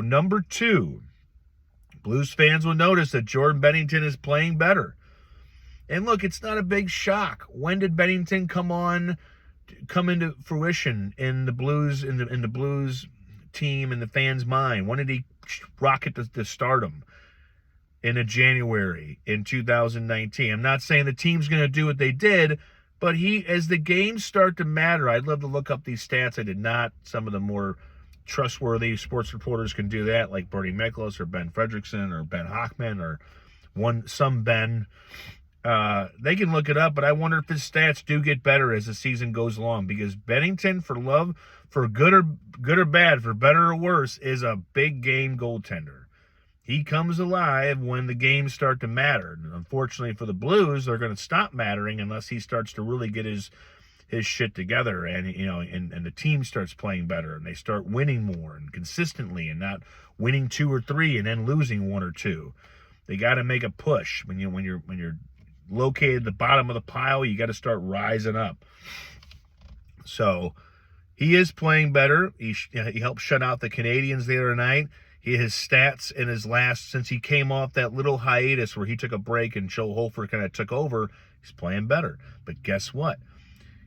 number 2, Blues fans will notice that Jordan Bennington is playing better. And look, it's not a big shock. When did Bennington come into fruition in the Blues in the Blues team and the fans' mind? When did he rocket to stardom? In January in 2019. I'm not saying the team's going to do what they did, but as the games start to matter, I'd love to look up these stats. I did not. Some of the more trustworthy sports reporters can do that, like Bernie Miklasz or Ben Fredrickson or Ben Hochman or some Ben. They can look it up, but I wonder if his stats do get better as the season goes along, because Bennington, for good or bad, for better or worse, is a big game goaltender. He comes alive when the games start to matter. And unfortunately for the Blues, they're going to stop mattering unless he starts to really get his shit together, and and the team starts playing better and they start winning more and consistently, and not winning 2 or 3 and then losing 1 or 2. They got to make a push. When you're located at the bottom of the pile, you got to start rising up. So he is playing better. He helped shut out the Canadians the other night. His stats in his since he came off that little hiatus where he took a break and Joe Holford kind of took over, he's playing better. But guess what?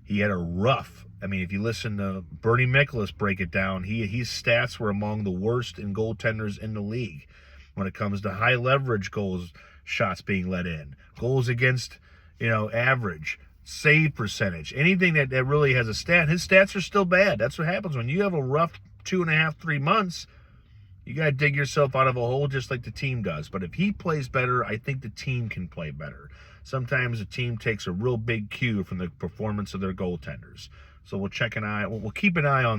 He had a rough, if you listen to Bernie Miklasz break it down, his stats were among the worst in goaltenders in the league when it comes to high leverage goals, shots being let in, goals against, average, save percentage, anything that really has a stat. His stats are still bad. That's what happens when you have a rough 2.5, 3 months. You got to dig yourself out of a hole just like the team does. But if he plays better, I think the team can play better. Sometimes a team takes a real big cue from the performance of their goaltenders. So we'll keep an eye on that.